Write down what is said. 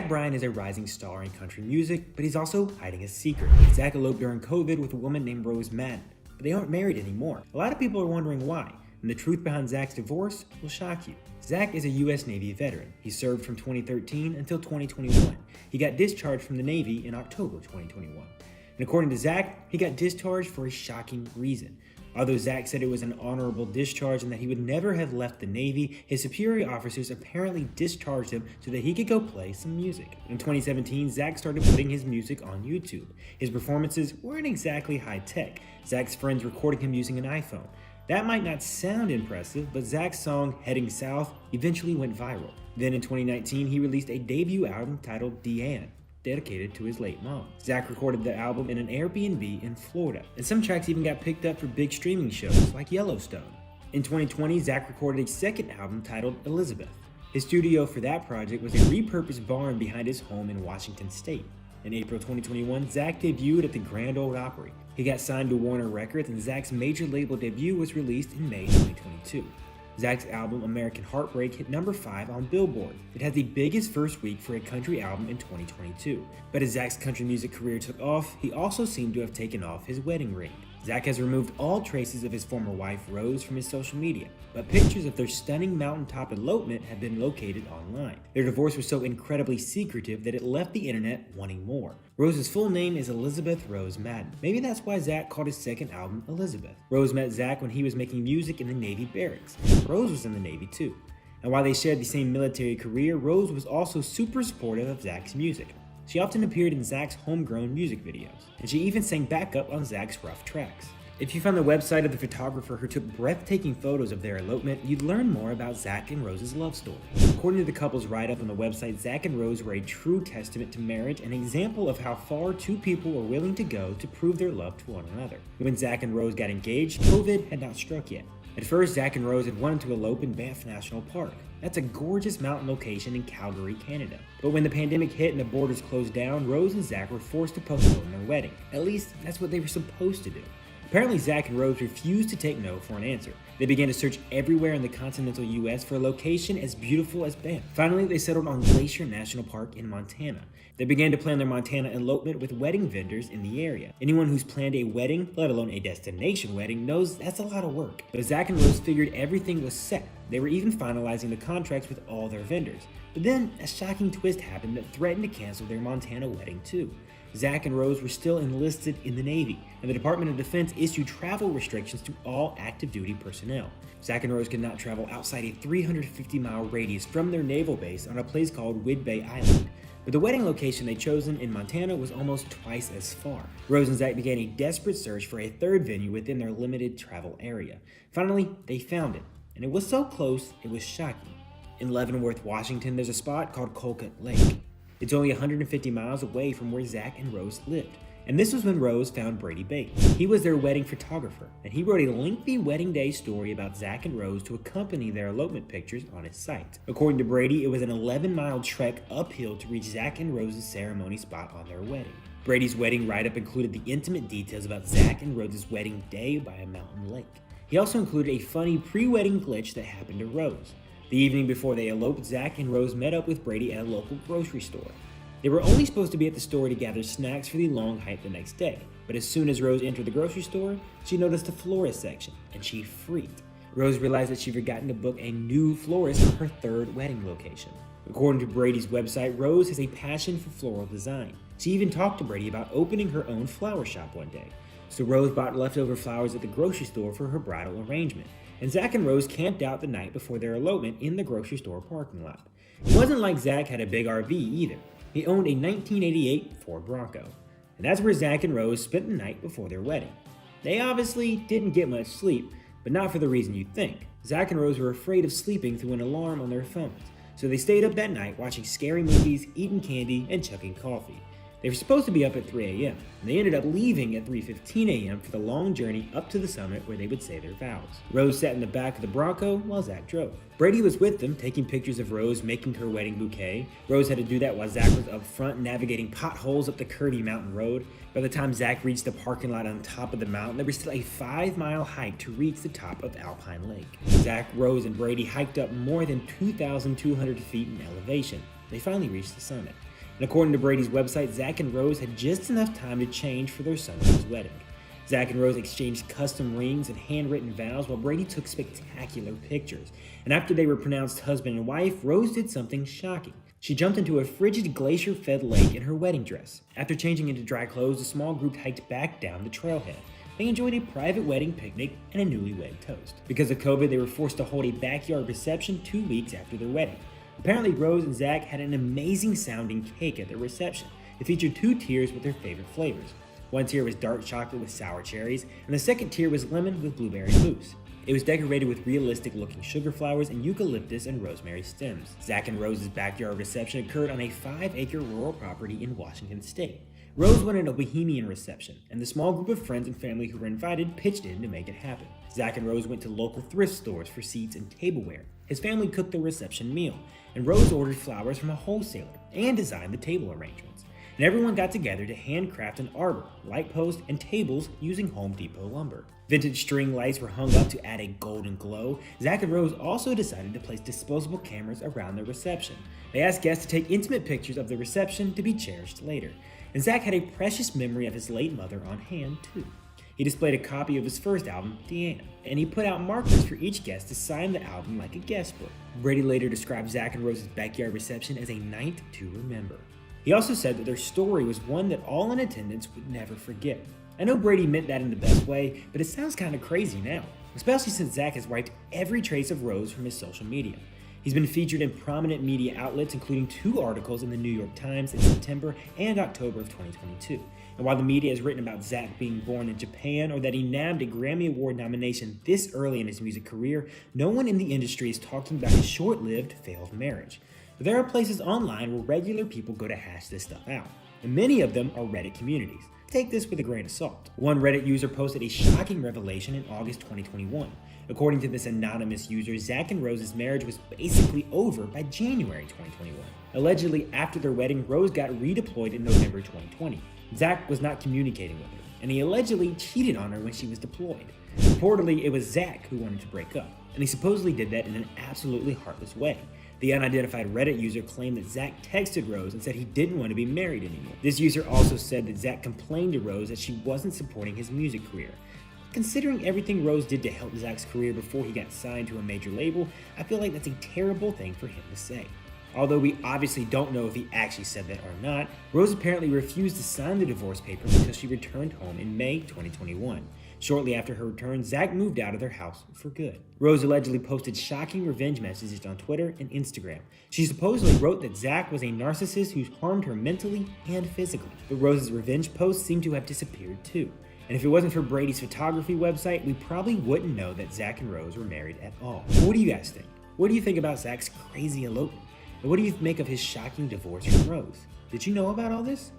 Bryan is a rising star in country music, but he's also hiding a secret. Zach eloped during COVID with a woman named Rose Madden, but they aren't married anymore. A lot of people are wondering why, and the truth behind Zach's divorce will shock you. Zach is a U.S. Navy veteran. He served from 2013 until 2021. He got discharged from the Navy in October 2021. And according to Zach, he got discharged for a shocking reason. Although Zach said it was an honorable discharge and that he would never have left the Navy, his superior officers apparently discharged him so that he could go play some music. In 2017, Zach started putting his music on YouTube. His performances weren't exactly high-tech. Zach's friends recorded him using an iPhone. That might not sound impressive, but Zach's song, Heading South, eventually went viral. Then in 2019, he released a debut album titled Deanne, dedicated to his late mom. Zach recorded the album in an Airbnb in Florida, and some tracks even got picked up for big streaming shows like Yellowstone. In 2020, Zach recorded a second album titled Elizabeth. His studio for that project was a repurposed barn behind his home in Washington State. In April 2021, Zach debuted at the Grand Ole Opry. He got signed to Warner Records, and Zach's major label debut was released in May 2022. Zach's album American Heartbreak hit number 5 on Billboard. It had the biggest first week for a country album in 2022. But as Zach's country music career took off, he also seemed to have taken off his wedding ring. Zach has removed all traces of his former wife Rose from his social media, but pictures of their stunning mountaintop elopement have been located online. Their divorce was so incredibly secretive that it left the internet wanting more. Rose's full name is Elizabeth Rose Madden. Maybe that's why Zach called his second album Elizabeth. Rose met Zach when he was making music in the Navy barracks. Rose was in the Navy too. And while they shared the same military career, Rose was also super supportive of Zach's music. She often appeared in Zach's homegrown music videos, and she even sang backup on Zach's rough tracks. If you found the website of the photographer who took breathtaking photos of their elopement, you'd learn more about Zach and Rose's love story. According to the couple's write-up on the website, Zach and Rose were a true testament to marriage, an example of how far two people were willing to go to prove their love to one another. When Zach and Rose got engaged, COVID had not struck yet. At first, Zach and Rose had wanted to elope in Banff National Park. That's a gorgeous mountain location in Calgary, Canada. But when the pandemic hit and the borders closed down, Rose and Zach were forced to postpone their wedding. At least, that's what they were supposed to do. Apparently, Zach and Rose refused to take no for an answer. They began to search everywhere in the continental US for a location as beautiful as Banff. Finally, they settled on Glacier National Park in Montana. They began to plan their Montana elopement with wedding vendors in the area. Anyone who's planned a wedding, let alone a destination wedding, knows that's a lot of work. But Zach and Rose figured everything was set. They were even finalizing the contracts with all their vendors. But then, a shocking twist happened that threatened to cancel their Montana wedding too. Zach and Rose were still enlisted in the Navy, and the Department of Defense issued travel restrictions to all active duty personnel. Zach and Rose could not travel outside a 350-mile radius from their naval base on a place called Whidbey Island. But the wedding location they'd chosen in Montana was almost twice as far. Rose and Zach began a desperate search for a third venue within their limited travel area. Finally, they found it, and it was so close, it was shocking. In Leavenworth, Washington, there's a spot called Colquitt Lake. It's only 150 miles away from where Zach and Rose lived. And this was when Rose found Brady Bates. He was their wedding photographer, and he wrote a lengthy wedding day story about Zach and Rose to accompany their elopement pictures on his site. According to Brady, it was an 11-mile trek uphill to reach Zach and Rose's ceremony spot on their wedding. Brady's wedding write-up included the intimate details about Zach and Rose's wedding day by a mountain lake. He also included a funny pre-wedding glitch that happened to Rose. The evening before they eloped, Zach and Rose met up with Brady at a local grocery store. They were only supposed to be at the store to gather snacks for the long hike the next day, but as soon as Rose entered the grocery store, she noticed the florist section, and she freaked. Rose realized that she'd forgotten to book a new florist for her third wedding location. According to Brady's website, Rose has a passion for floral design. She even talked to Brady about opening her own flower shop one day. So Rose bought leftover flowers at the grocery store for her bridal arrangement, and Zach and Rose camped out the night before their elopement in the grocery store parking lot. It wasn't like Zach had a big RV either. He owned a 1988 Ford Bronco, and that's where Zach and Rose spent the night before their wedding. They obviously didn't get much sleep, but not for the reason you'd think. Zach and Rose were afraid of sleeping through an alarm on their phones, so they stayed up that night watching scary movies, eating candy, and chugging coffee. They were supposed to be up at 3 a.m., and they ended up leaving at 3:15 a.m. for the long journey up to the summit where they would say their vows. Rose sat in the back of the Bronco while Zach drove. Brady was with them, taking pictures of Rose making her wedding bouquet. Rose had to do that while Zach was up front navigating potholes up the curvy mountain road. By the time Zach reached the parking lot on top of the mountain, there was still a 5-mile hike to reach the top of Alpine Lake. Zach, Rose, and Brady hiked up more than 2,200 feet in elevation. They finally reached the summit. And according to Brady's website, Zach and Rose had just enough time to change for their son's wedding. Zach and Rose exchanged custom rings and handwritten vows while Brady took spectacular pictures. And after they were pronounced husband and wife, Rose did something shocking. She jumped into a frigid glacier-fed lake in her wedding dress. After changing into dry clothes, the small group hiked back down the trailhead. They enjoyed a private wedding picnic and a newlywed toast. Because of COVID, they were forced to hold a backyard reception 2 weeks after their wedding. Apparently, Rose and Zach had an amazing sounding cake at their reception. It featured 2 tiers with their favorite flavors. One tier was dark chocolate with sour cherries, and the second tier was lemon with blueberry mousse. It was decorated with realistic looking sugar flowers and eucalyptus and rosemary stems. Zach and Rose's backyard reception occurred on a 5-acre rural property in Washington state. Rose wanted a bohemian reception, and the small group of friends and family who were invited pitched in to make it happen. Zach and Rose went to local thrift stores for seats and tableware. His family cooked the reception meal, and Rose ordered flowers from a wholesaler and designed the table arrangements. And everyone got together to handcraft an arbor, light post, and tables using Home Depot lumber. Vintage string lights were hung up to add a golden glow. Zach and Rose also decided to place disposable cameras around the reception. They asked guests to take intimate pictures of the reception to be cherished later. And Zach had a precious memory of his late mother on hand, too. He displayed a copy of his first album, Deanne, and he put out markers for each guest to sign the album like a guest book. Brady later described Zach and Rose's backyard reception as a night to remember. He also said that their story was one that all in attendance would never forget. I know Brady meant that in the best way, but it sounds kind of crazy now, especially since Zach has wiped every trace of Rose from his social media. He's been featured in prominent media outlets, including 2 articles in the New York Times in September and October of 2022. And while the media has written about Zach being born in Japan or that he nabbed a Grammy Award nomination this early in his music career, no one in the industry is talking about his short-lived failed marriage. But there are places online where regular people go to hash this stuff out, and many of them are Reddit communities. Take this with a grain of salt. One Reddit user posted a shocking revelation in August 2021. According to this anonymous user, Zach and Rose's marriage was basically over by January 2021. Allegedly, after their wedding, Rose got redeployed in November 2020. Zach was not communicating with her, and he allegedly cheated on her when she was deployed. Reportedly, it was Zach who wanted to break up, and he supposedly did that in an absolutely heartless way. The unidentified Reddit user claimed that Zach texted Rose and said he didn't want to be married anymore. This user also said that Zach complained to Rose that she wasn't supporting his music career. Considering everything Rose did to help Zach's career before he got signed to a major label, I feel like that's a terrible thing for him to say. Although we obviously don't know if he actually said that or not, Rose apparently refused to sign the divorce papers until she returned home in May 2021. Shortly after her return, Zach moved out of their house for good. Rose allegedly posted shocking revenge messages on Twitter and Instagram. She supposedly wrote that Zach was a narcissist who harmed her mentally and physically. But Rose's revenge posts seem to have disappeared too. And if it wasn't for Brady's photography website, we probably wouldn't know that Zach and Rose were married at all. What do you guys think? What do you think about Zach's crazy elopement? And what do you make of his shocking divorce from Rose? Did you know about all this?